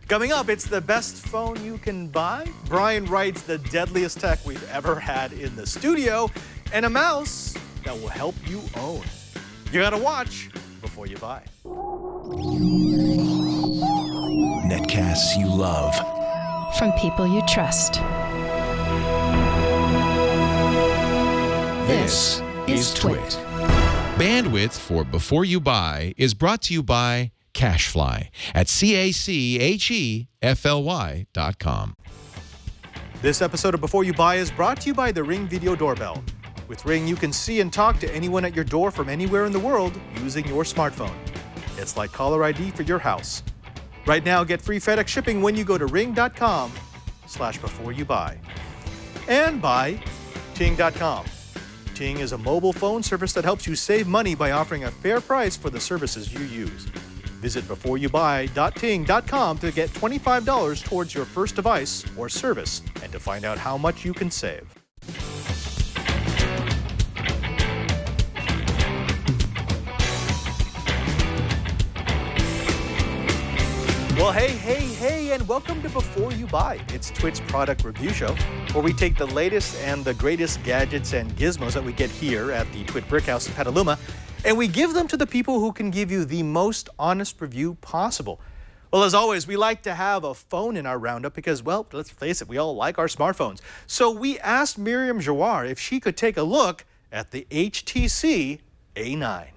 Coming up, it's the best phone you can buy. Bryan writes the deadliest tech we've ever had in the studio, and a mouse that will help you own. You gotta watch before you buy. Netcasts you love. From people you trust. This is Twit. Bandwidth for Before You Buy is brought to you by Cashfly at CACHEFLY.com. This episode of Before You Buy is brought to you by the Ring Video Doorbell. With Ring, you can see and talk to anyone at your door from anywhere in the world using your smartphone. It's like caller ID for your house. Right now, get free FedEx shipping when you go to ring.com/beforeyoubuy. And by Ting.com. Ting is a mobile phone service that helps you save money by offering a fair price for the services you use. Visit beforeyoubuy.ting.com to get $25 towards your first device or service and to find out how much you can save. Well, hey, and welcome to Before You Buy. It's Twit's product review show, where we take the latest and the greatest gadgets and gizmos that we get here at the Twit Brickhouse in Petaluma, and we give them to the people who can give you the most honest review possible. Well, as always, we like to have a phone in our roundup because, well, let's face it, we all like our smartphones. So we asked Myriam Joire if she could take a look at the HTC A9.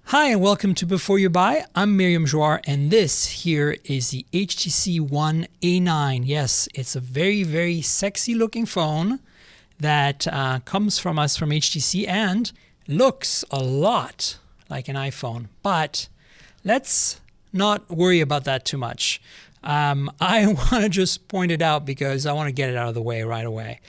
Hi and welcome to Before You Buy. I'm Myriam Joire and this here is the HTC One A9. Yes, it's a very, very sexy looking phone that comes from us from HTC and looks a lot like an iPhone. But let's not worry about that too much. I want to just point it out because I want to get it out of the way right away.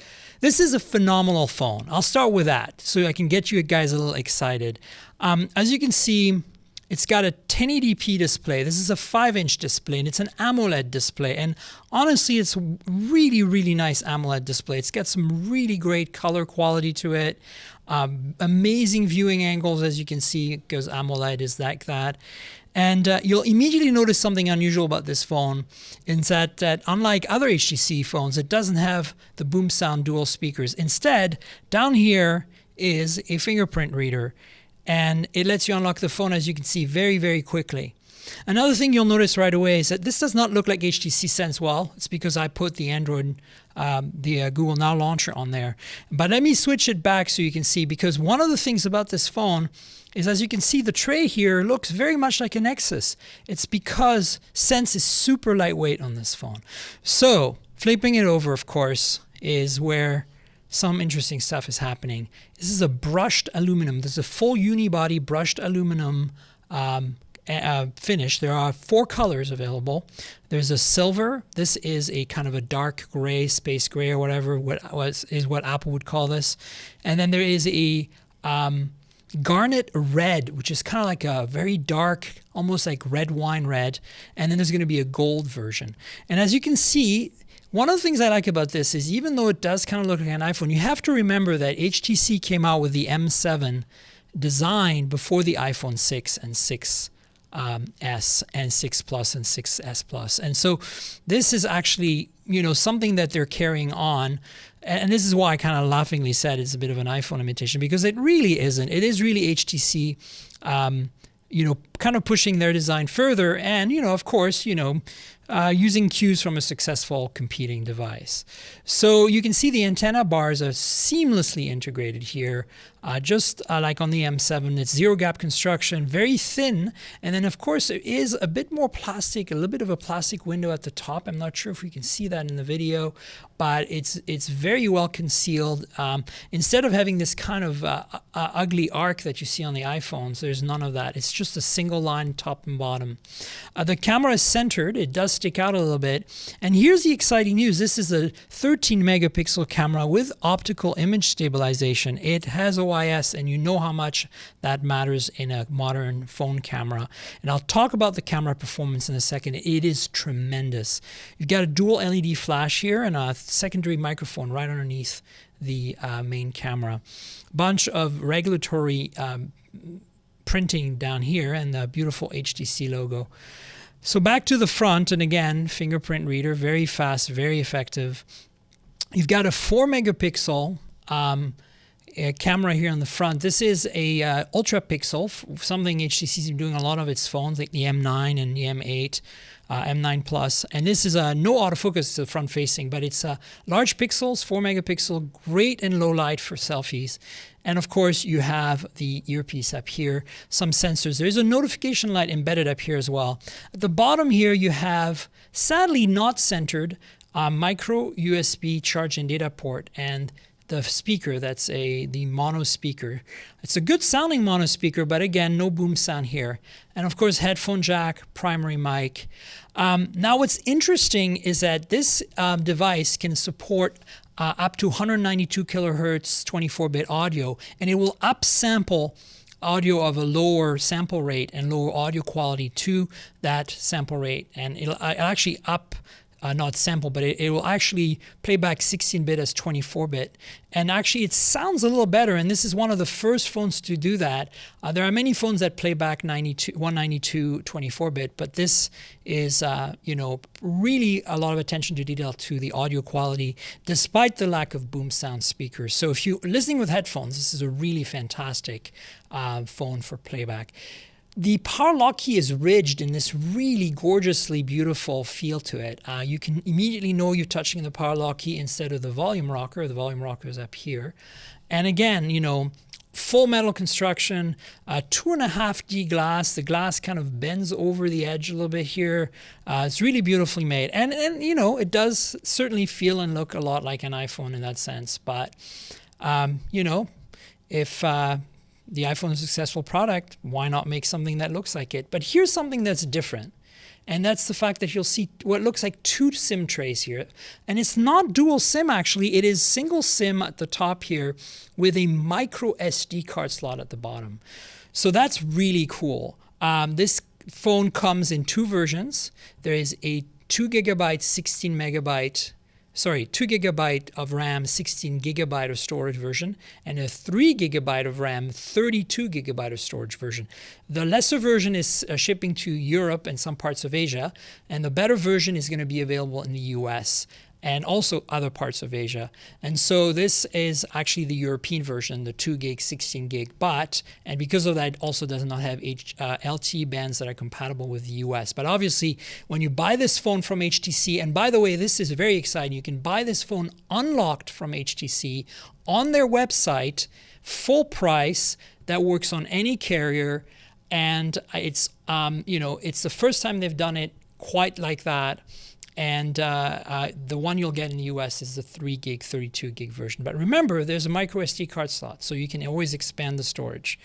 This is a phenomenal phone. I'll start with that so I can get you guys a little excited. As you can see, it's got a 1080p display. This is a 5-inch display and it's an AMOLED display. And honestly, it's a really, really nice AMOLED display. It's got some really great color quality to it. Amazing viewing angles, as you can see, because AMOLED is like that. And you'll immediately notice something unusual about this phone is that unlike other HTC phones, it doesn't have the boom sound dual speakers. Instead, down here is a fingerprint reader, and it lets you unlock the phone, as you can see, very, very quickly. Another thing you'll notice right away is that this does not look like HTC Sense. Well, it's because I put the Android, the Google Now launcher on there. But let me switch it back so you can see, because one of the things about this phone is, as you can see, the tray here looks very much like a Nexus. It's because Sense is super lightweight on this phone. So flipping it over, of course, is where some interesting stuff is happening. This is a brushed aluminum. This is a full unibody brushed aluminum finish. There are 4 colors available. There's a silver. This is a kind of a dark gray, space gray or whatever, is what Apple would call this. And then there is a garnet red, which is kind of like a very dark, almost like red wine red. And then there's going to be a gold version. And as you can see, one of the things I like about this is, even though it does kind of look like an iPhone, you have to remember that HTC came out with the M7 design before the iPhone 6 and 6S and 6 Plus and 6S Plus. And so this is actually, something that they're carrying on. And this is why I kind of laughingly said it's a bit of an iPhone imitation, because it really isn't. It is really HTC, kind of pushing their design further and, of course, using cues from a successful competing device. So you can see the antenna bars are seamlessly integrated here, just like on the M7. It's zero gap construction, very thin. And then, of course, there is a bit more plastic, a little bit of a plastic window at the top. I'm not sure if we can see that in the video, but it's very well concealed. Instead of having this kind of ugly arc that you see on the iPhones, there's none of that. It's just a single line top and bottom. The camera is centered. It does stick out a little bit. And here's the exciting news. This is a 13 megapixel camera with optical image stabilization. It has OIS, and you know how much that matters in a modern phone camera. And I'll talk about the camera performance in a second. It is tremendous. You've got a dual LED flash here and a secondary microphone right underneath the main camera. Bunch of regulatory printing down here and the beautiful HTC logo. So back to the front, and again, fingerprint reader, very fast, very effective. You've got a 4 megapixel a camera here on the front. This is a ultra pixel, something HTC's been doing a lot of its phones, like the M9 and the M8, M9 Plus. And this is no autofocus to the front facing, but it's large pixels, 4 megapixel, great in low light for selfies. And of course, you have the earpiece up here, some sensors. There's a notification light embedded up here as well. At the bottom here, you have, sadly not centered, micro USB charge and data port, and the speaker, that's the mono speaker. It's a good sounding mono speaker, but again, no boom sound here. And of course, headphone jack, primary mic. Now what's interesting is that this device can support up to 192 kilohertz 24-bit audio, and it will upsample audio of a lower sample rate and lower audio quality to that sample rate. And it'll actually not sample, but it will actually play back 16-bit as 24-bit. And actually, it sounds a little better, and this is one of the first phones to do that. There are many phones that play back 192 24-bit, but this is, really a lot of attention to detail to the audio quality, despite the lack of boom sound speakers. So if you're listening with headphones, this is a really fantastic phone for playback. The power lock key is ridged in this really gorgeously beautiful feel to it. You can immediately know you're touching the power lock key instead of the volume rocker. The volume rocker is up here. And again, full metal construction, 2.5D glass. The glass kind of bends over the edge a little bit here. It's really beautifully made. And it does certainly feel and look a lot like an iPhone in that sense. But, if the iPhone is a successful product, why not make something that looks like it? But here's something that's different. And that's the fact that you'll see what looks like 2 SIM trays here. And it's not dual SIM, actually. It is single SIM at the top here with a micro SD card slot at the bottom. So that's really cool. This phone comes in 2 versions. There is a 2 gigabyte, 2 gigabyte of RAM, 16 gigabyte of storage version, and a 3 gigabyte of RAM, 32 gigabyte of storage version. The lesser version is shipping to Europe and some parts of Asia, and the better version is going to be available in the US and also other parts of Asia. And so this is actually the European version, the 2 gig, 16 gig, and because of that, it also does not have LTE bands that are compatible with the US. But obviously, when you buy this phone from HTC, and by the way, this is very exciting, you can buy this phone unlocked from HTC on their website, full price, that works on any carrier, and it's the first time they've done it quite like that. And the one you'll get in the US is the 3 gig, 32 gig version. But remember, there's a micro SD card slot, so you can always expand the storage.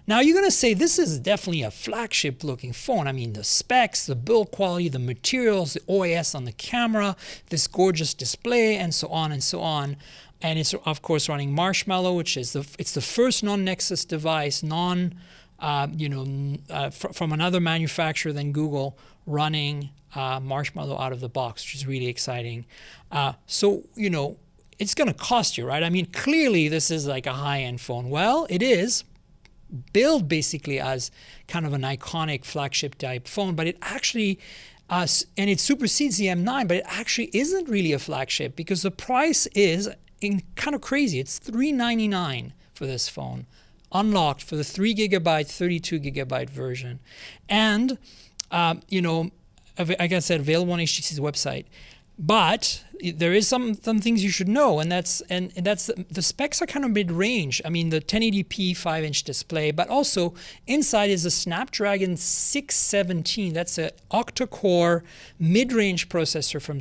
Now, you're going to say this is definitely a flagship looking phone. I mean, the specs, the build quality, the materials, the OIS on the camera, this gorgeous display, and so on and so on. And it's, of course, running Marshmallow, which is it's the first non-Nexus device, from another manufacturer than Google, running Marshmallow out of the box, which is really exciting. So it's going to cost you, right? I mean, clearly this is like a high-end phone. Well, it is billed basically as kind of an iconic flagship type phone, but it actually, and it supersedes the M9, but it actually isn't really a flagship because the price is kind of crazy. It's $399 for this phone, unlocked for the 3 gigabyte, 32 gigabyte version. And, like I said, available on HTC's website. But there is some things you should know, and that's the specs are kind of mid-range. I mean, the 1080p 5-inch display, but also inside is a Snapdragon 617. That's an octa-core mid-range processor from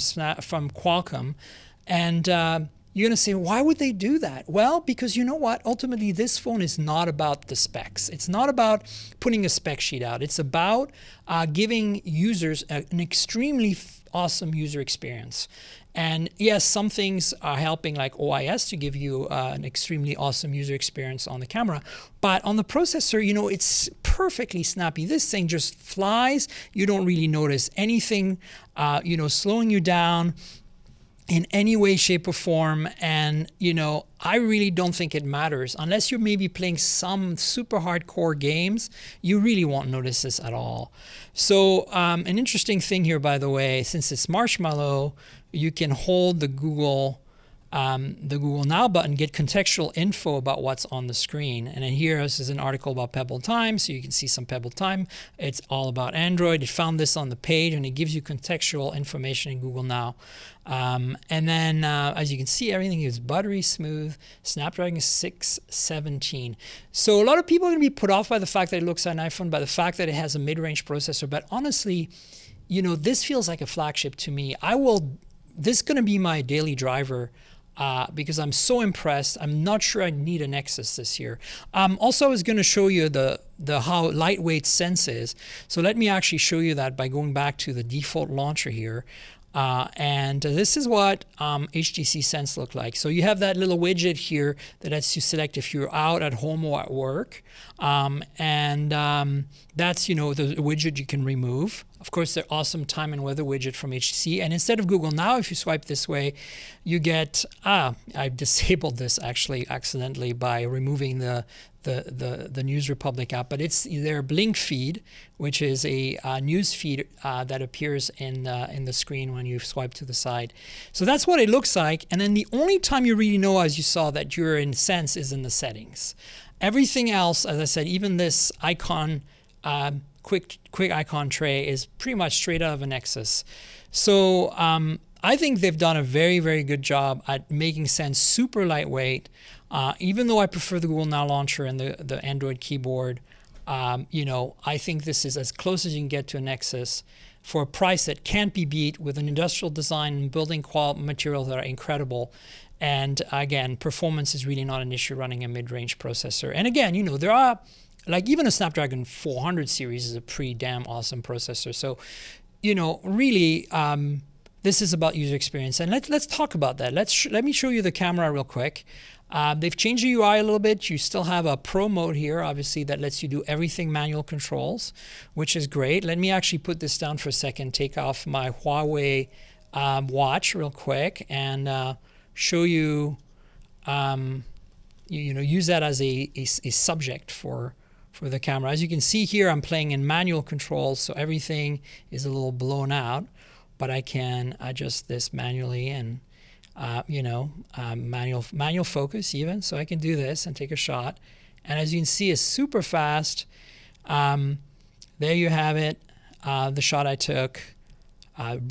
Qualcomm, and you're going to say, why would they do that? Well, because you know what? Ultimately, this phone is not about the specs. It's not about putting a spec sheet out. It's about giving users an extremely awesome user experience. And yes, some things are helping, like OIS, to give you an extremely awesome user experience on the camera. But on the processor, it's perfectly snappy. This thing just flies. You don't really notice anything, slowing you down. in any way, shape, or form. And, you know, I really don't think it matters. Unless you're maybe playing some super hardcore games, you really won't notice this at all. So an interesting thing here, by the way, since it's Marshmallow, you can hold the Google Now button, get contextual info about what's on the screen. And then here, this is an article about Pebble Time, so you can see some Pebble Time. It's all about Android. It found this on the page, and it gives you contextual information in Google Now. And then, as you can see, everything is buttery smooth. Snapdragon 617. So a lot of people are going to be put off by the fact that it looks like an iPhone, by the fact that it has a mid-range processor. But honestly, you know, this feels like a flagship to me. This is going to be my daily driver. Because I'm so impressed. I'm not sure I need a Nexus this year. Also, I was going to show you the how lightweight Sense is. So let me actually show you that by going back to the default launcher here. And this is what HTC Sense looked like. So you have that little widget here that lets you select if you're out at home or at work. That's, you know, the widget you can remove. Of course, the awesome time and weather widget from HTC. And instead of Google Now, if you swipe this way, you get, I've disabled this actually accidentally by removing the News Republic app, but it's their Blink feed, which is a news feed that appears in the screen when you swipe to the side. So that's what it looks like. And then the only time you really know, as you saw, that you're in Sense is in the settings. Everything else, as I said, even this icon, quick icon tray is pretty much straight out of a Nexus. So I think they've done a very, very good job at making Sense super lightweight. Even though I prefer the Google Now launcher and the Android keyboard, you know, I think this is as close as you can get to a Nexus for a price that can't be beat, with an industrial design and building quality materials that are incredible. And again, performance is really not an issue running a mid-range processor. And again, you know, there are, like, even a Snapdragon 400 series is a pretty damn awesome processor. So, you know, really, this is about user experience. And let's talk about that. Let me show you the camera real quick. They've changed the UI a little bit. You still have a Pro mode here, obviously, that lets you do everything manual controls, which is great. Let me actually put this down for a second, take off my Huawei watch real quick, and show you, you know, use that as a subject for the camera. As you can see here, I'm playing in manual controls, so everything is a little blown out, but I can adjust this manually and you know, manual focus even. So I can do this and take a shot. And as you can see, it's super fast. There you have it, the shot I took.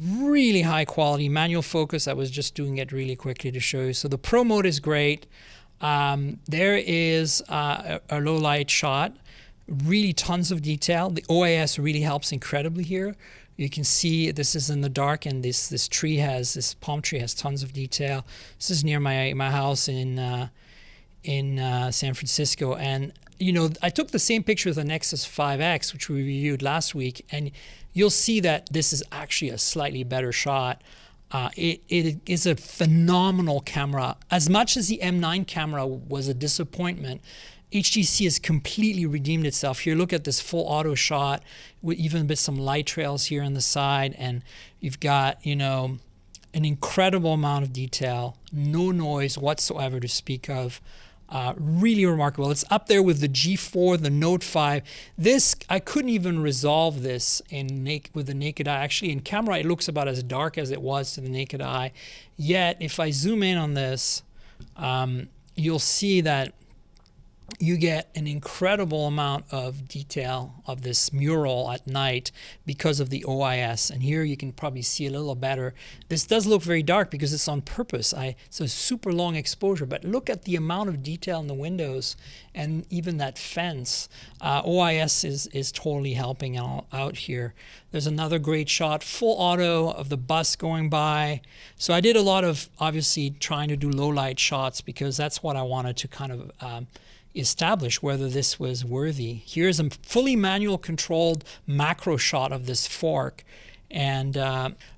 Really high quality manual focus. I was just doing it really quickly to show you. So the Pro mode is great. There is a low light shot. Really tons of detail. The OIS really helps incredibly here. You can see this is in the dark, and this palm tree has tons of detail. This is near my house in San Francisco, and you know, I took the same picture of the Nexus 5X, which we reviewed last week, and you'll see that this is actually a slightly better shot. It is a phenomenal camera. As much as the M9 camera was a disappointment, HTC has completely redeemed itself. Here, look at this full auto shot with even a bit some light trails here on the side, and you've got, you know, an incredible amount of detail, no noise whatsoever to speak of. Really remarkable. It's up there with the G4, the Note 5. This, I couldn't even resolve this with the naked eye. Actually, in camera, it looks about as dark as it was to the naked eye. Yet, if I zoom in on this, you'll see that you get an incredible amount of detail of this mural at night because of the OIS. And here you can probably see a little better. This does look very dark because it's on purpose. It's a super long exposure, but look at the amount of detail in the windows and even that fence. OIS is totally helping out here. There's another great shot, full auto of the bus going by. So I did a lot of, obviously, trying to do low light shots because that's what I wanted to kind of establish whether this was worthy. Here's a fully manual controlled macro shot of this fork, and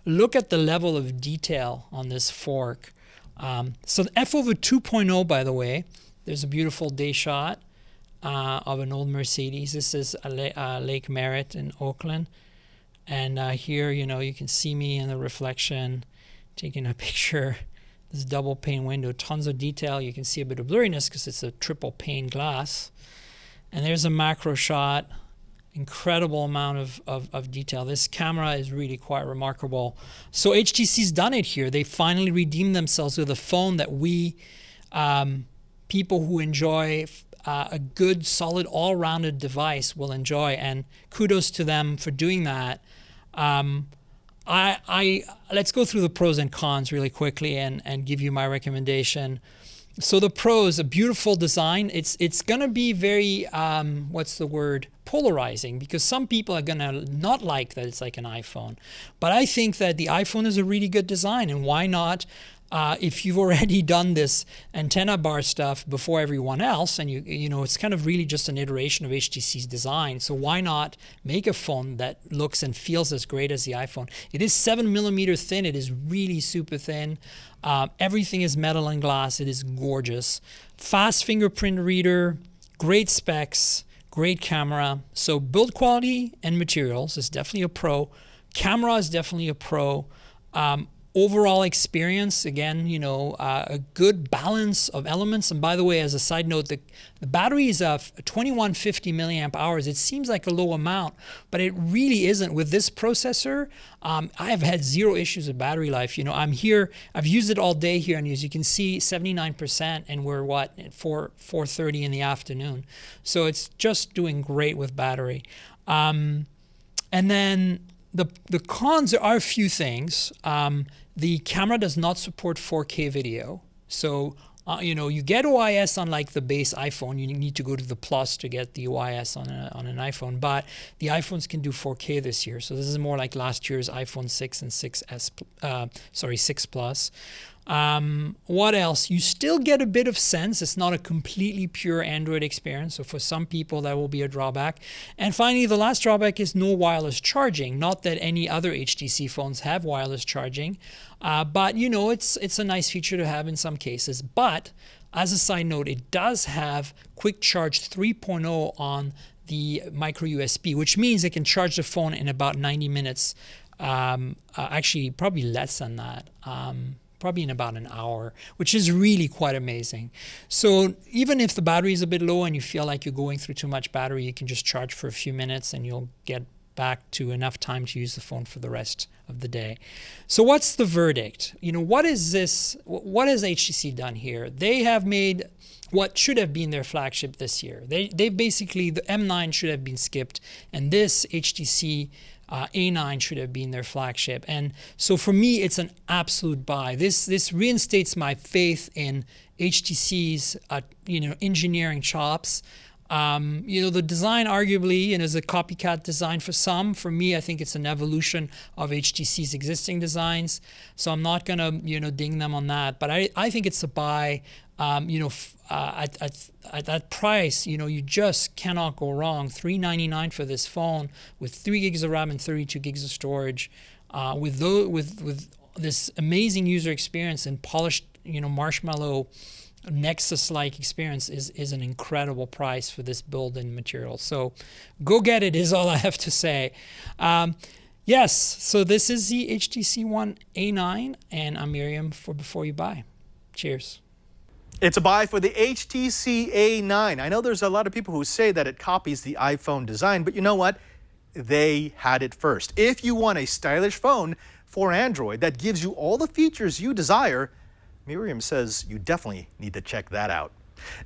look at the level of detail on this fork. So the f/over 2.0, by the way, there's a beautiful day shot of an old Mercedes. This is Lake Merritt in Oakland, and here, you know, you can see me in the reflection taking a picture. This double pane window, tons of detail. You can see a bit of blurriness because it's a triple pane glass. And there's a macro shot. Incredible amount of detail. This camera is really quite remarkable. So HTC's done it here. They finally redeemed themselves with a phone that we, people who enjoy a good, solid, all-rounded device will enjoy. And kudos to them for doing that. Let's go through the pros and cons really quickly and give you my recommendation. So the pros, a beautiful design. It's going to be very, polarizing, because some people are going to not like that it's like an iPhone. But I think that the iPhone is a really good design, and why not? If you've already done this antenna bar stuff before everyone else, and you know it's kind of really just an iteration of HTC's design, so why not make a phone that looks and feels as great as the iPhone? It is 7mm thin. It is really super thin. Everything is metal and glass. It is gorgeous. Fast fingerprint reader, great specs, great camera. So build quality and materials is definitely a pro. Camera is definitely a pro. Overall experience, again, you know, a good balance of elements. And by the way, as a side note, the battery is 2150 milliamp hours. It seems like a low amount, but it really isn't. With this processor, I have had zero issues with battery life. You know, I'm here, I've used it all day here, and as you can see, 79%, and we're at 4:30 in the afternoon. So it's just doing great with battery. And then the cons are a few things. The camera does not support 4K video. So, you know, you get OIS on like the base iPhone. You need to go to the Plus to get the OIS on an iPhone. But the iPhones can do 4K this year. So this is more like last year's iPhone 6 and 6 Plus. What else? You still get a bit of sense. It's not a completely pure Android experience. So for some people, that will be a drawback. And finally, the last drawback is no wireless charging. Not that any other HTC phones have wireless charging, but you know, it's a nice feature to have in some cases. But as a side note, it does have Quick Charge 3.0 on the micro USB, which means it can charge the phone in about 90 minutes. Actually, probably less than that. Probably in about an hour, which is really quite amazing. So even if the battery is a bit low and you feel like you're going through too much battery, you can just charge for a few minutes and you'll get back to enough time to use the phone for the rest of the day. So what's the verdict? You know, what is this? What has HTC done here? They have made what should have been their flagship this year. They basically, the M9 should have been skipped, and this HTC A9 should have been their flagship. And so for me, it's an absolute buy. This reinstates my faith in HTC's engineering chops. The design arguably is a copycat design for some. For me, I think it's an evolution of HTC's existing designs. So I'm not gonna ding them on that. But I think it's a buy. At that price, you just cannot go wrong. $399 for this phone with 3 gigs of RAM and 32 gigs of storage, with this amazing user experience and polished, marshmallow Nexus-like experience is an incredible price for this build and material. So go get it is all I have to say. Yes, so this is the HTC One A9, and I'm Myriam for Before You Buy. Cheers. It's a buy for the HTC A9. I know there's a lot of people who say that it copies the iPhone design, but you know what? They had it first. If you want a stylish phone for Android that gives you all the features you desire, Myriam says you definitely need to check that out.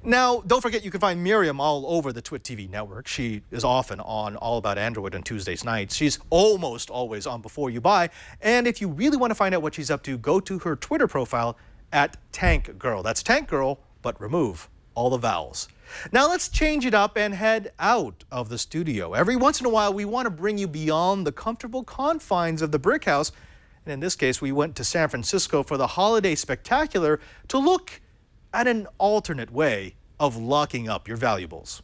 Now, don't forget you can find Myriam all over the TWiT TV network. She is often on All About Android on Tuesdays nights. She's almost always on Before You Buy. And if you really want to find out what she's up to, go to her Twitter profile at Tank Girl. That's Tank Girl, but remove all the vowels. Now let's change it up and head out of the studio. Every once in a while, we want to bring you beyond the comfortable confines of the brick house. And in this case, we went to San Francisco for the Holiday Spectacular to look at an alternate way of locking up your valuables.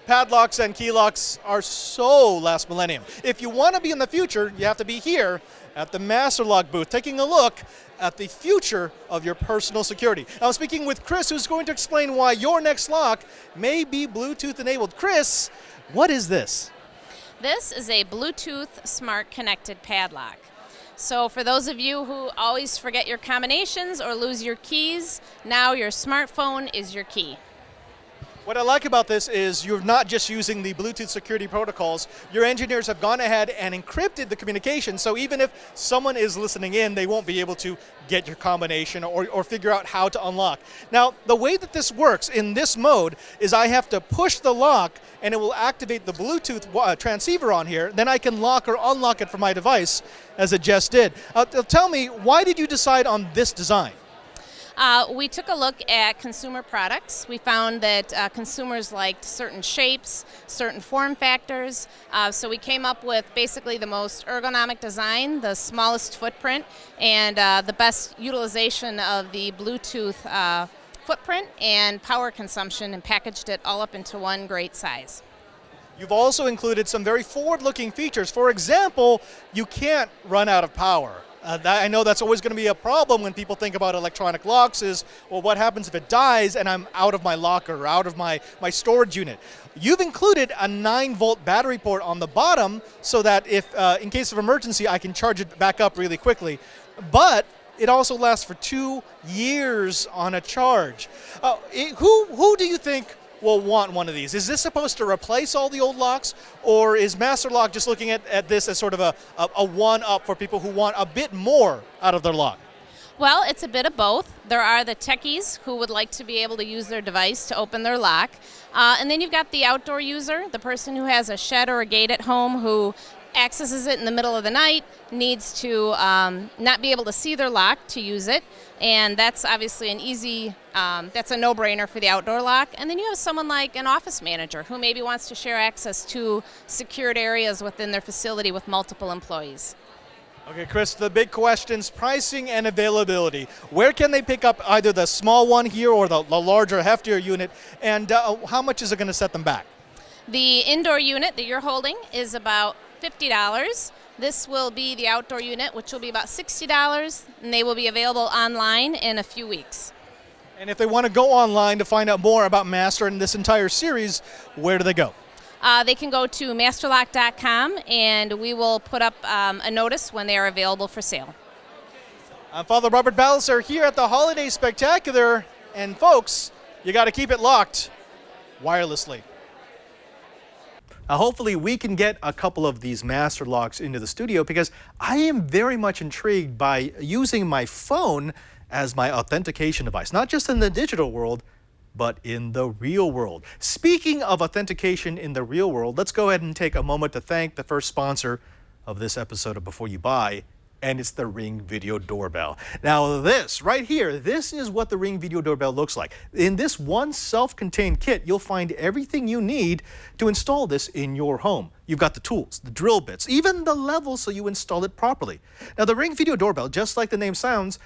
Padlocks and key locks are so last millennium. If you want to be in the future, you have to be here at the Master Lock booth, taking a look at the future of your personal security. I'm speaking with Chris, who's going to explain why your next lock may be Bluetooth enabled. Chris, what is this? This is a Bluetooth smart connected padlock. So for those of you who always forget your combinations or lose your keys, now your smartphone is your key. What I like about this is you're not just using the Bluetooth security protocols. Your engineers have gone ahead and encrypted the communication, so even if someone is listening in, they won't be able to get your combination or figure out how to unlock. Now, the way that this works in this mode is I have to push the lock and it will activate the Bluetooth transceiver on here. Then I can lock or unlock it from my device, as it just did. Tell me, why did you decide on this design? We took a look at consumer products. We found that consumers liked certain shapes, certain form factors. So we came up with basically the most ergonomic design, the smallest footprint, and the best utilization of the Bluetooth footprint and power consumption, and packaged it all up into one great size. You've also included some very forward-looking features. For example, you can't run out of power. I know that's always going to be a problem when people think about electronic locks is, well, what happens if it dies and I'm out of my locker or out of my storage unit? You've included a 9-volt battery port on the bottom so that if, in case of emergency, I can charge it back up really quickly. But it also lasts for 2 years on a charge. Who do you think will want one of these? Is this supposed to replace all the old locks, or is Master Lock just looking at this as sort of a one-up for people who want a bit more out of their lock? Well, it's a bit of both. There are the techies who would like to be able to use their device to open their lock. And then you've got the outdoor user, the person who has a shed or a gate at home who accesses it in the middle of the night, needs to not be able to see their lock to use it. And that's obviously an easy, that's a no-brainer for the outdoor lock. And then you have someone like an office manager who maybe wants to share access to secured areas within their facility with multiple employees. Okay, Chris, the big questions, pricing and availability. Where can they pick up either the small one here or the larger, heftier unit, and how much is it going to set them back? The indoor unit that you're holding is about $50. This will be the outdoor unit, which will be about $60, and they will be available online in a few weeks. And if they want to go online to find out more about Master and this entire series, where do they go? They can go to masterlock.com, and we will put up a notice when they are available for sale. I'm Father Robert Ballecer here at the Holiday Spectacular, and folks, you got to keep it locked wirelessly. Hopefully we can get a couple of these Master Locks into the studio, because I am very much intrigued by using my phone as my authentication device, not just in the digital world, but in the real world. Speaking of authentication in the real world, let's go ahead and take a moment to thank the first sponsor of this episode of Before You Buy, and it's the Ring Video Doorbell. Now this right here, this is what the Ring Video Doorbell looks like. In this one self-contained kit, you'll find everything you need to install this in your home. You've got the tools, the drill bits, even the level so you install it properly. Now the Ring Video Doorbell, just like the name sounds,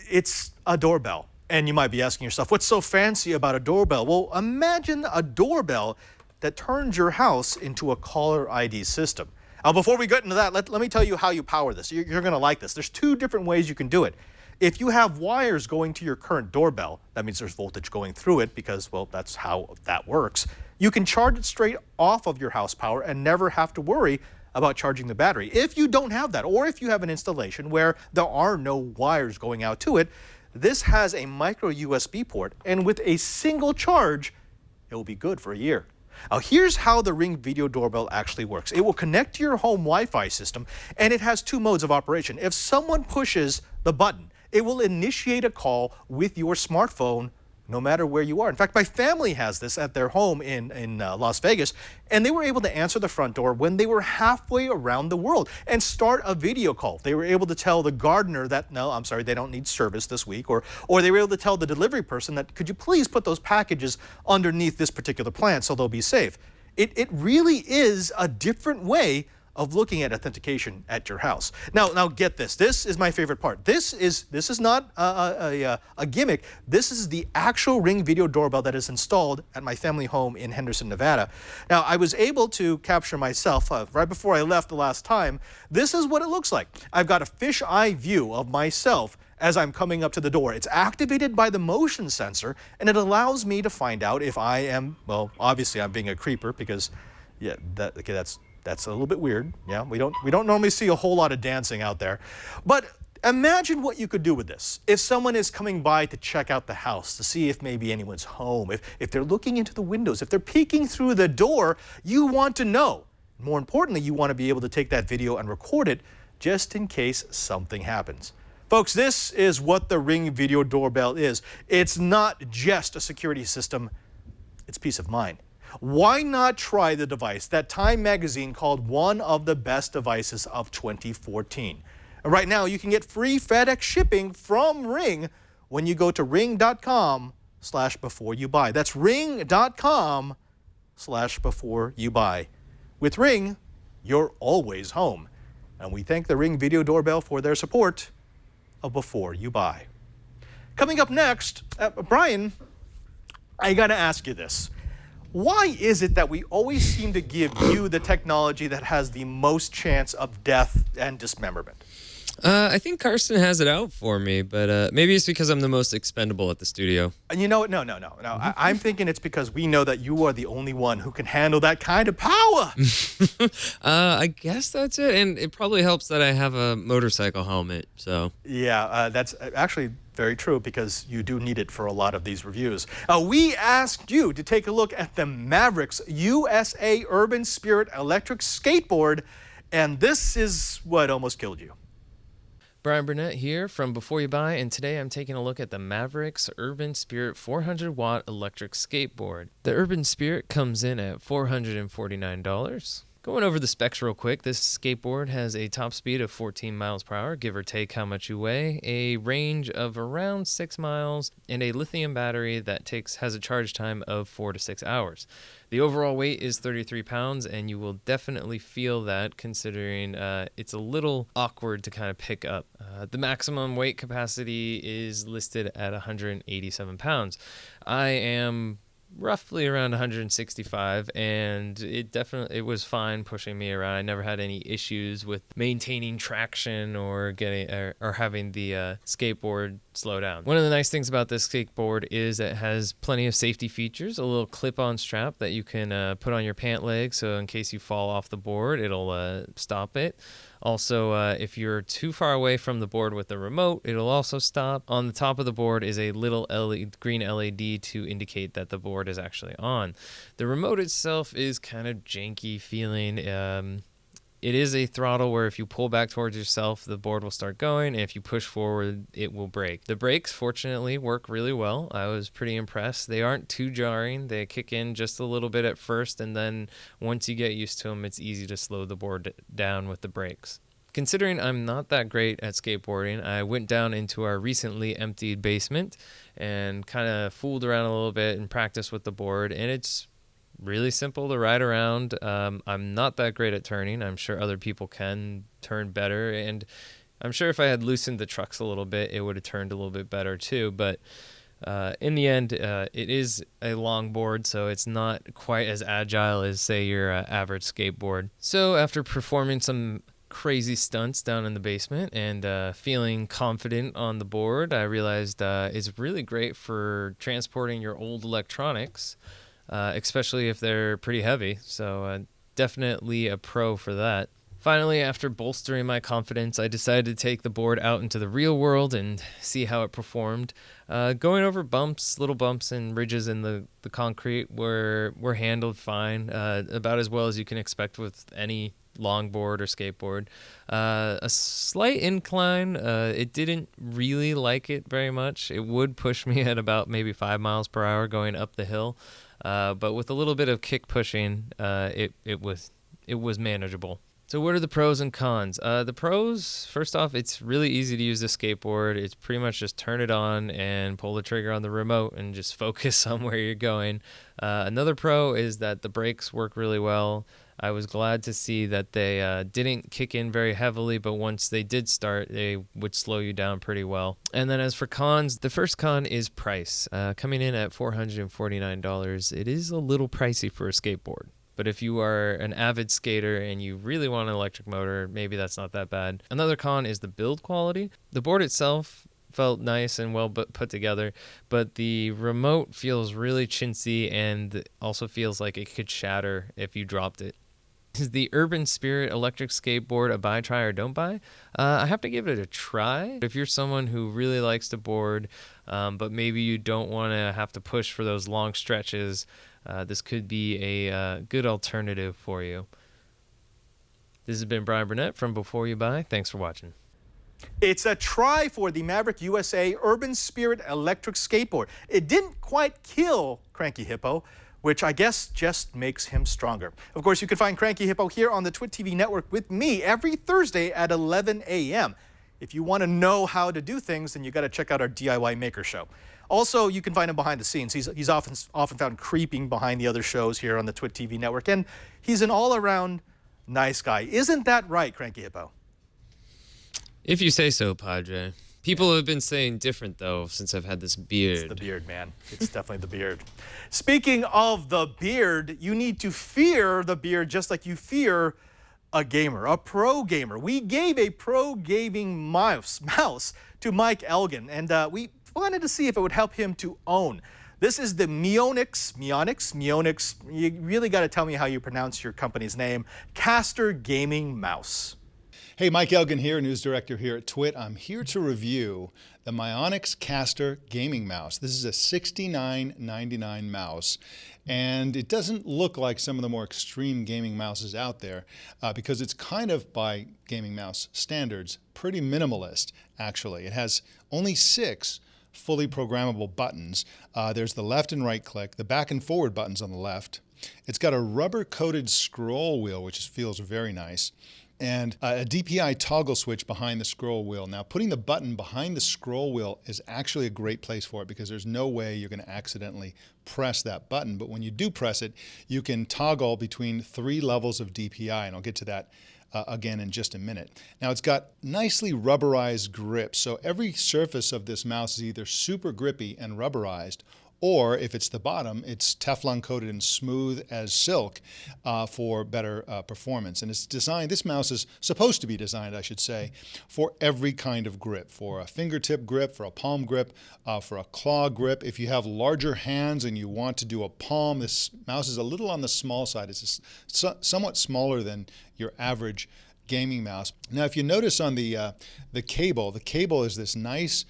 it's a doorbell. And you might be asking yourself, what's so fancy about a doorbell? Well, imagine a doorbell that turns your house into a caller ID system. Now, before we get into that, let me tell you how you power this. You're going to like this. There's 2 different ways you can do it. If you have wires going to your current doorbell, that means there's voltage going through it because, well, that's how that works. You can charge it straight off of your house power and never have to worry about charging the battery. If you don't have that, or if you have an installation where there are no wires going out to it, this has a micro USB port, and with a single charge, it will be good for a year. Now, here's how the Ring Video Doorbell actually works. It will connect to your home Wi-Fi system, and it has 2 modes of operation. If someone pushes the button, it will initiate a call with your smartphone no matter where you are. In fact, my family has this at their home in Las Vegas, and they were able to answer the front door when they were halfway around the world and start a video call. They were able to tell the gardener that, no, I'm sorry, they don't need service this week, or they were able to tell the delivery person that, could you please put those packages underneath this particular plant so they'll be safe. It really is a different way of looking at authentication at your house. Now get this. This is my favorite part. This is not a gimmick. This is the actual Ring Video Doorbell that is installed at my family home in Henderson, Nevada. Now, I was able to capture myself right before I left the last time. This is what it looks like. I've got a fisheye view of myself as I'm coming up to the door. It's activated by the motion sensor, and it allows me to find out if I am, well, obviously I'm being a creeper because, yeah, that's That's a little bit weird. Yeah, we don't normally see a whole lot of dancing out there. But imagine what you could do with this. If someone is coming by to check out the house to see if maybe anyone's home, if they're looking into the windows, if they're peeking through the door, you want to know. More importantly, you want to be able to take that video and record it just in case something happens. Folks, this is what the Ring Video Doorbell is. It's not just a security system, it's peace of mind. Why not try the device that Time magazine called one of the best devices of 2014? Right now, you can get free FedEx shipping from Ring when you go to ring.com/beforeyoubuy. That's ring.com/beforeyoubuy. With Ring, you're always home. And we thank the Ring Video Doorbell for their support of Before You Buy. Coming up next, Bryan, I gotta ask you this. Why is it that we always seem to give you the technology that has the most chance of death and dismemberment? I think Karsten has it out for me, but maybe it's because I'm the most expendable at the studio. And you know what? No. I'm thinking it's because we know that you are the only one who can handle that kind of power. I guess that's it, and it probably helps that I have a motorcycle helmet, so. Yeah, that's actually very true because you do need it for a lot of these reviews. We asked you to take a look at the Mavericks USA Urban Spirit electric skateboard, and this is what almost killed you. Brian Burnett here from Before You Buy, and today I'm taking a look at the Mavericks Urban Spirit 400-watt electric skateboard. The Urban Spirit comes in at $449. Going over the specs real quick, this skateboard has a top speed of 14 miles per hour, give or take how much you weigh, a range of around 6 miles, and a lithium battery that has a charge time of 4 to 6 hours. The overall weight is 33 pounds, and you will definitely feel that considering it's a little awkward to kind of pick up. The maximum weight capacity is listed at 187 pounds. I am roughly around 165, and it was fine pushing me around. I never had any issues with maintaining traction or having the skateboard slow down. One of the nice things about this skateboard is it has plenty of safety features, a little clip-on strap that you can put on your pant leg, so in case you fall off the board, it'll stop it. Also, if you're too far away from the board with the remote, it'll also stop. On the top of the board is a little green LED to indicate that the board is actually on. The remote itself is kind of janky feeling. It is a throttle where if you pull back towards yourself, the board will start going, and if you push forward, it will brake. The brakes, fortunately, work really well. I was pretty impressed. They aren't too jarring. They kick in just a little bit at first, and then once you get used to them, it's easy to slow the board down with the brakes. Considering I'm not that great at skateboarding, I went down into our recently emptied basement and kind of fooled around a little bit and practiced with the board, and it's really simple to ride around. I'm not that great at turning. I'm sure other people can turn better, and I'm sure if I had loosened the trucks a little bit, it would have turned a little bit better too, but in the end, it is a long board, so it's not quite as agile as, say, your average skateboard. So after performing some crazy stunts down in the basement and feeling confident on the board, I realized it's really great for transporting your old electronics, especially if they're pretty heavy. So definitely a pro for that. Finally, after bolstering my confidence, I decided to take the board out into the real world and see how it performed. Going over little bumps and ridges in the concrete were handled fine, about as well as you can expect with any longboard or skateboard. A slight incline, it didn't really like it very much. It would push me at about maybe 5 miles per hour going up the hill, but with a little bit of kick pushing, it was manageable. So what are the pros and cons? The pros, first off, it's really easy to use the skateboard. It's pretty much just turn it on and pull the trigger on the remote and just focus on where you're going. Another pro is that the brakes work really well. I was glad to see that they didn't kick in very heavily, but once they did start, they would slow you down pretty well. And then as for cons, the first con is price. Coming in at $449, it is a little pricey for a skateboard. But if you are an avid skater and you really want an electric motor, maybe that's not that bad. Another con is the build quality. The board itself felt nice and well put together, but the remote feels really chintzy and also feels like it could shatter if you dropped it. Is the Urban Spirit electric skateboard a buy, try, or don't buy? I have to give it a try. If you're someone who really likes to board, but maybe you don't want to have to push for those long stretches, this could be a good alternative for you. This has been Bryan Burnett from Before You Buy. Thanks for watching. It's a try for the Maverick USA Urban Spirit electric skateboard. It didn't quite kill Cranky Hippo, which I guess just makes him stronger. Of course, you can find Cranky Hippo here on the TWiT TV network with me every Thursday at 11 a.m. If you want to know how to do things, then you got to check out our DIY Maker Show. Also, you can find him behind the scenes. He's often found creeping behind the other shows here on the TWiT TV network, and he's an all-around nice guy. Isn't that right, Cranky Hippo? If you say so, Padre. People have been saying different, though, since I've had this beard. It's the beard, man. It's definitely the beard. Speaking of the beard, you need to fear the beard just like you fear a gamer, a pro gamer. We gave a pro gaming mouse to Mike Elgan, and we wanted to see if it would help him to own. This is the Mionix, you really got to tell me how you pronounce your company's name, Castor Gaming Mouse. Hey, Mike Elgan here, news director here at TWiT. I'm here to review the Mionix Caster Gaming Mouse. This is a $69.99 mouse, and it doesn't look like some of the more extreme gaming mouses out there because it's kind of, by gaming mouse standards, pretty minimalist, actually. It has only 6 fully programmable buttons. There's the left and right click, the back and forward buttons on the left. It's got a rubber-coated scroll wheel, which feels very nice, and a DPI toggle switch behind the scroll wheel. Now, putting the button behind the scroll wheel is actually a great place for it because there's no way you're going to accidentally press that button. But when you do press it, you can toggle between 3 levels of DPI, and I'll get to that again in just a minute. Now, it's got nicely rubberized grips, so every surface of this mouse is either super grippy and rubberized, or if it's the bottom, it's Teflon coated and smooth as silk for better performance. And it's designed, this mouse is supposed to be designed, I should say, for every kind of grip, for a fingertip grip, for a palm grip, for a claw grip. If you have larger hands and you want to do a palm, this mouse is a little on the small side. It's somewhat smaller than your average gaming mouse. Now, if you notice on the cable is this nice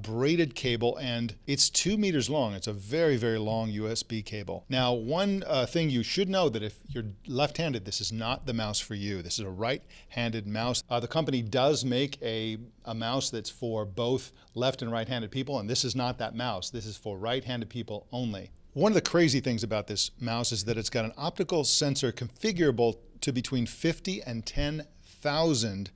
braided cable, and it's 2 meters long. It's a very, very long USB cable. Now, one thing you should know, that if you're left-handed, this is not the mouse for you. This is a right-handed mouse. The company does make a mouse that's for both left and right-handed people, and this is not that mouse. This is for right-handed people only. One of the crazy things about this mouse is that it's got an optical sensor configurable to between 50 and 10,000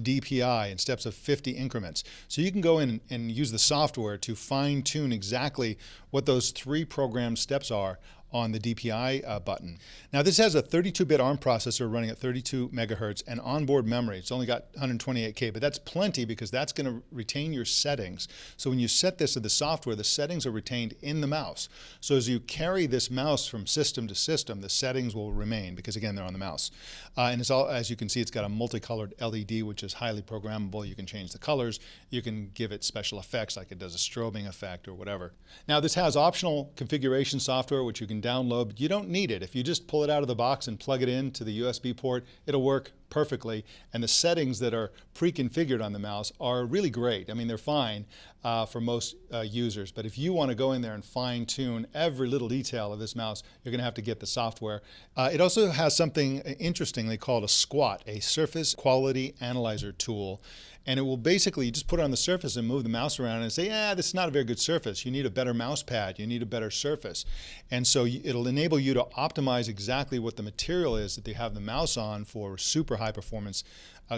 DPI in steps of 50 increments. So you can go in and use the software to fine-tune exactly what those 3 programmed steps are on the DPI button. Now, this has a 32-bit ARM processor running at 32 megahertz and onboard memory. It's only got 128K, but that's plenty because that's going to retain your settings. So when you set this to the software, the settings are retained in the mouse. So as you carry this mouse from system to system, the settings will remain because, again, they're on the mouse. And it's all, as you can see, it's got a multicolored LED, which is highly programmable. You can change the colors. You can give it special effects, like it does a strobing effect or whatever. Now, this has optional configuration software, which you can download, but you don't need it. If you just pull it out of the box and plug it into the USB port, it'll work perfectly. And the settings that are pre-configured on the mouse are really great. I mean, they're fine for most users, but if you want to go in there and fine-tune every little detail of this mouse, you're going to have to get the software. It also has something interestingly called a SQUAT, a Surface Quality Analyzer tool. And it will basically, you just put it on the surface and move the mouse around and say, yeah, this is not a very good surface. You need a better mouse pad. You need a better surface. And so it'll enable you to optimize exactly what the material is that they have the mouse on for super high performance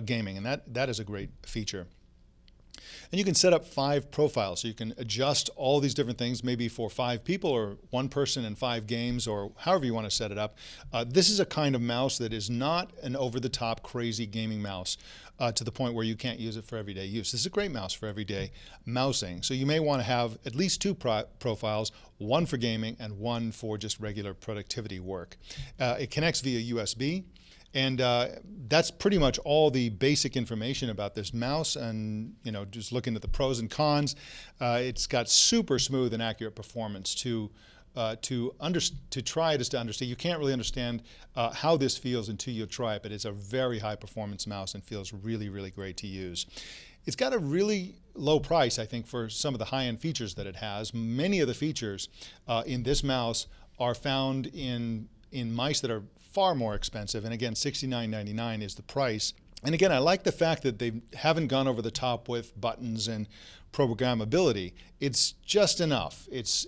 gaming. And that is a great feature. And you can set up 5 profiles, so you can adjust all these different things, maybe for 5 people or 1 person and 5 games, or however you want to set it up. This is a kind of mouse that is not an over-the-top crazy gaming mouse to the point where you can't use it for everyday use. This is a great mouse for everyday mousing. So you may want to have at least 2 profiles, 1 for gaming and 1 for just regular productivity work. It connects via USB. And that's pretty much all the basic information about this mouse. And, you know, just looking at the pros and cons, it's got super smooth and accurate performance to to try it is to understand. You can't really understand how this feels until you try it, but it's a very high performance mouse and feels really, really great to use. It's got a really low price, I think, for some of the high-end features that it has. Many of the features in this mouse are found in mice that are far more expensive, and again, $69.99 is the price. And again, I like the fact that they haven't gone over the top with buttons and programmability. It's just enough. It's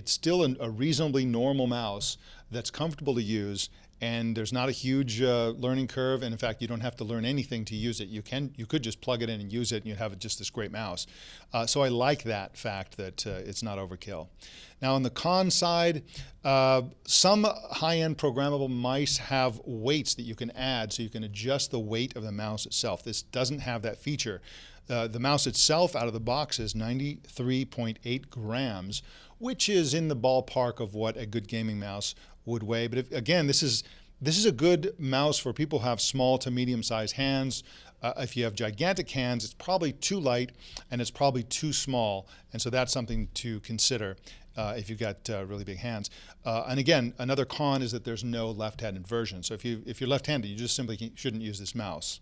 still a reasonably normal mouse that's comfortable to use, and there's not a huge learning curve. And in fact, you don't have to learn anything to use it. You could just plug it in and use it, and you'd have just this great mouse. So I like that fact that it's not overkill. Now on the con side, some high-end programmable mice have weights that you can add, so you can adjust the weight of the mouse itself. This doesn't have that feature. The mouse itself out of the box is 93.8 grams, which is in the ballpark of what a good gaming mouse would weigh. But again, this is a good mouse for people who have small to medium-sized hands. If you have gigantic hands, it's probably too light and it's probably too small, and so that's something to consider if you've got really big hands. And again, another con is that there's no left-handed version. So if you're left-handed, you just simply shouldn't use this mouse.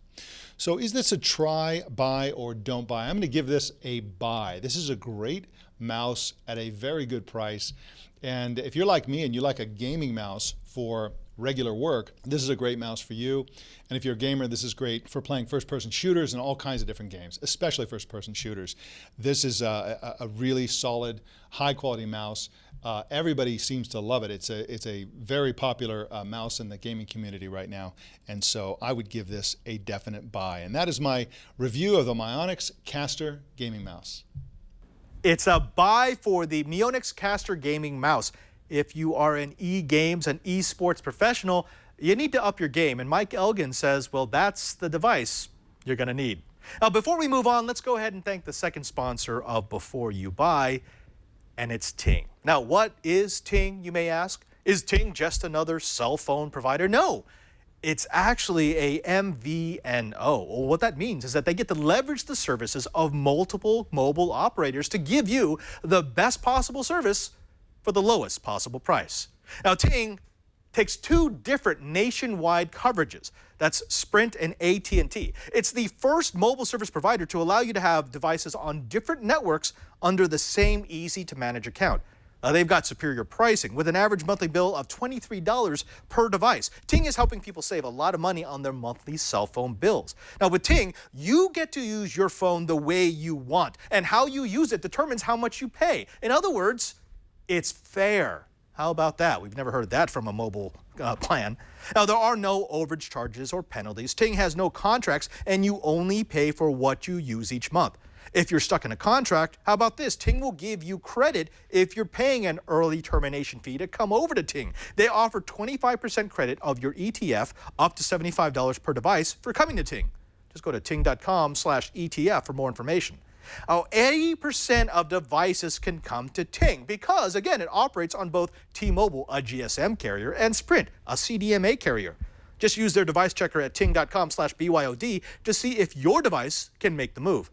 So is this a try, buy, or don't buy? I'm going to give this a buy. This is a great mouse at a very good price. And if you're like me and you like a gaming mouse for regular work, this is a great mouse for you. And if you're a gamer, this is great for playing first-person shooters and all kinds of different games, especially first-person shooters. This is a really solid, high-quality mouse. Everybody seems to love it. It's a very popular mouse in the gaming community right now, and so I would give this a definite buy. And that is my review of the Mionix Caster Gaming Mouse. It's a buy for the Mionix Caster Gaming Mouse. If you are an e-games and esports professional, you need to up your game. And Mike Elgan says, well, that's the device you're going to need. Now, before we move on, let's go ahead and thank the second sponsor of Before You Buy, and it's Ting. Now, what is Ting, you may ask? Is Ting just another cell phone provider? No. It's actually a MVNO. Well, what that means is that they get to leverage the services of multiple mobile operators to give you the best possible service for the lowest possible price. Now, Ting takes two different nationwide coverages. That's Sprint and AT&T. It's the first mobile service provider to allow you to have devices on different networks under the same easy-to-manage account. They've got superior pricing with an average monthly bill of $23 per device. Ting is helping people save a lot of money on their monthly cell phone bills. Now with Ting, you get to use your phone the way you want, and how you use it determines how much you pay. In other words, it's fair. How about that? We've never heard that from a mobile plan. Now, there are no overage charges or penalties. Ting has no contracts, and you only pay for what you use each month. If you're stuck in a contract, how about this? Ting will give you credit if you're paying an early termination fee to come over to Ting. They offer 25% credit of your ETF, up to $75 per device, for coming to Ting. Just go to ting.com/ETF for more information. 80% of devices can come to Ting because, again, it operates on both T-Mobile, a GSM carrier, and Sprint, a CDMA carrier. Just use their device checker at ting.com/BYOD to see if your device can make the move.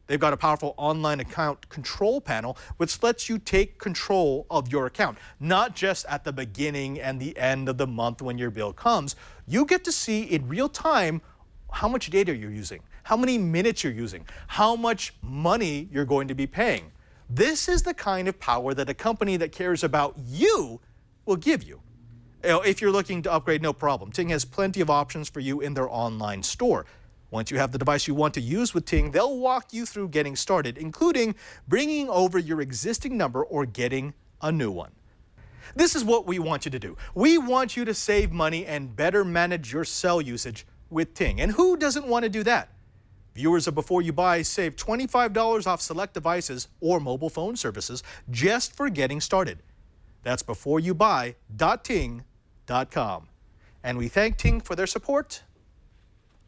They've got a powerful online account control panel, which lets you take control of your account, not just at the beginning and the end of the month when your bill comes. You get to see in real time how much data you're using, how many minutes you're using, how much money you're going to be paying. This is the kind of power that a company that cares about you will give you. If you're looking to upgrade, no problem. Ting has plenty of options for you in their online store. Once you have the device you want to use with Ting, they'll walk you through getting started, including bringing over your existing number or getting a new one. This is what we want you to do. We want you to save money and better manage your cell usage with Ting. And who doesn't want to do that? Viewers of Before You Buy save $25 off select devices or mobile phone services just for getting started. That's beforeyoubuy.ting.com. And we thank Ting for their support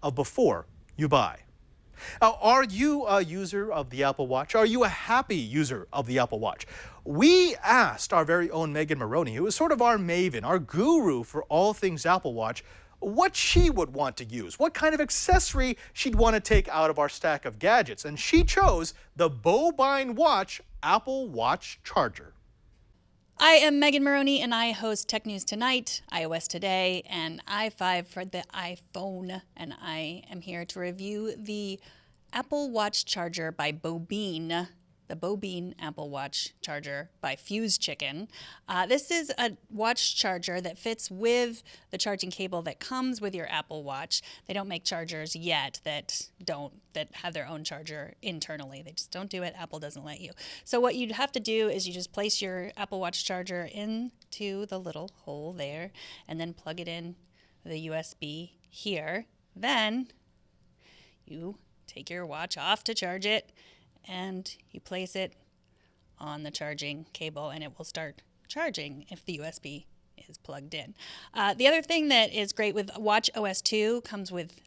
of Before You Buy. Now, are you a user of the Apple Watch? Are you a happy user of the Apple Watch? We asked our very own Megan Morrone, who is sort of our maven, our guru for all things Apple Watch, what she would want to use, what kind of accessory she'd want to take out of our stack of gadgets. And she chose the Bobine Watch Apple Watch charger. I am Megan Morrone, and I host Tech News Tonight, iOS Today, and i5 for the iPhone. And I am here to review the Apple Watch charger by Bobine, the Bobine Apple Watch charger by Fuse Chicken. This is a watch charger that fits with the charging cable that comes with your Apple Watch. They don't make chargers yet that have their own charger internally. They just don't do it. Apple doesn't let you. So what you'd have to do is you just place your Apple Watch charger into the little hole there and then plug it in the USB here. Then you take your watch off to charge it, and you place it on the charging cable, and it will start charging if the USB is plugged in. The other thing that is great with Watch OS 2 comes with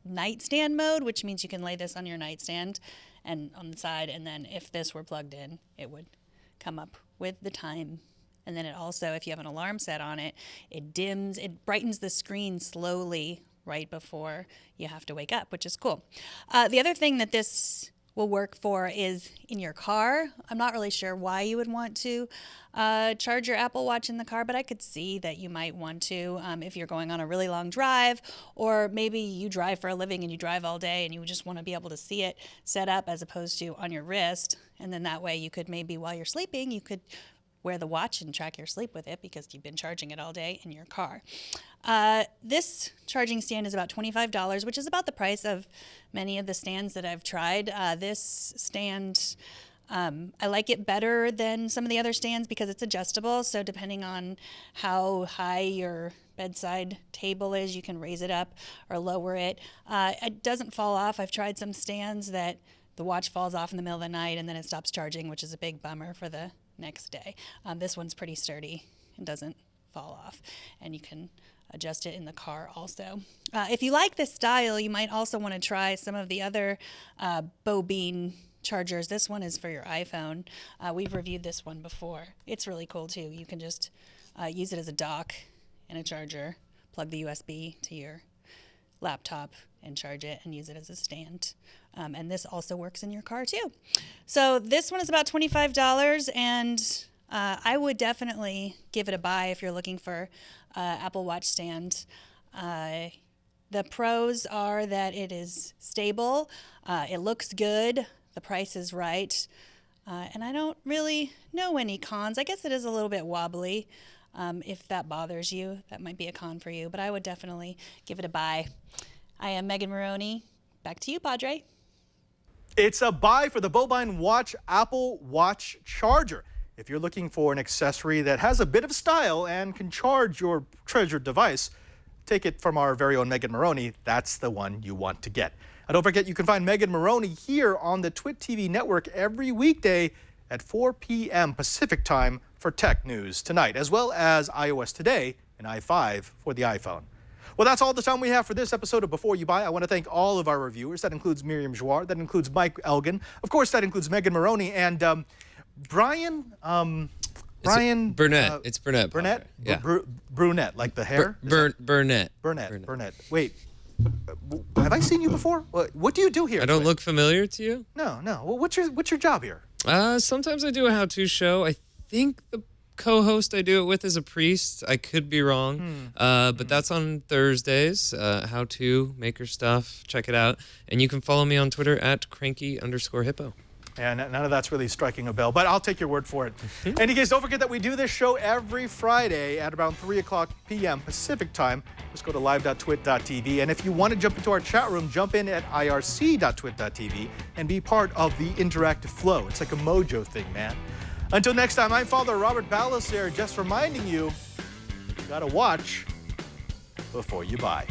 nightstand mode, which means you can lay this on your nightstand and on the side, and then if this were plugged in, it would come up with the time. And then it also, if you have an alarm set on it, it brightens the screen slowly right before you have to wake up, which is cool. The other thing that this will work for is in your car. I'm not really sure why you would want to charge your Apple Watch in the car, but I could see that you might want to if you're going on a really long drive, or maybe you drive for a living and you drive all day and you just want to be able to see it set up as opposed to on your wrist. And then that way you could maybe while you're sleeping, you could wear the watch and track your sleep with it because you've been charging it all day in your car. This charging stand is about $25, which is about the price of many of the stands that I've tried. This stand, I like it better than some of the other stands because it's adjustable. So depending on how high your bedside table is, you can raise it up or lower it. It doesn't fall off. I've tried some stands that the watch falls off in the middle of the night and then it stops charging, which is a big bummer for the next day. This one's pretty sturdy and doesn't fall off, and you can adjust it in the car also. If you like this style, you might also want to try some of the other Bobine chargers. This one is for your iPhone. We've reviewed this one before. It's really cool too. You can just use it as a dock and a charger, plug the USB to your laptop and charge it and use it as a stand. And this also works in your car too. So this one is about $25, and I would definitely give it a buy if you're looking for Apple Watch stand. The pros are that it is stable, it looks good, the price is right, and I don't really know any cons. I guess it is a little bit wobbly. If that bothers you, that might be a con for you, but I would definitely give it a buy. I am Megan Morrone. Back to you, Padre. It's a buy for the Bobine Watch Apple Watch charger. If you're looking for an accessory that has a bit of style and can charge your treasured device, take it from our very own Megan Morrone. That's the one you want to get. And don't forget, you can find Megan Morrone here on the Twit TV network every weekday at 4 p.m. Pacific time for Tech News Tonight, as well as iOS Today and i5 for the iPhone. Well, that's all the time we have for this episode of Before You Buy. I want to thank all of our reviewers. That includes Myriam Joire. That includes Mike Elgan. Of course, that includes Megan Morrone and Bryan. Burnett. It's Burnett. Burnett? Yeah. Brunette, like the hair? Burnett. Burnett. Wait, have I seen you before? What do you do here? I don't look familiar to you? No. Well, what's your job here? Sometimes I do a how-to show. I think the co-host I do it with is a priest. I could be wrong. But that's on Thursdays. How-to, maker stuff. Check it out. And you can follow me on Twitter at cranky_hippo. Yeah, none of that's really striking a bell, but I'll take your word for it. In any case, don't forget that we do this show every Friday at around 3 o'clock p.m. Pacific time. Just go to live.twit.tv. And if you want to jump into our chat room, jump in at irc.twit.tv and be part of the interactive flow. It's like a mojo thing, man. Until next time, I'm Father Robert Ballecer, just reminding you, you gotta watch before you buy.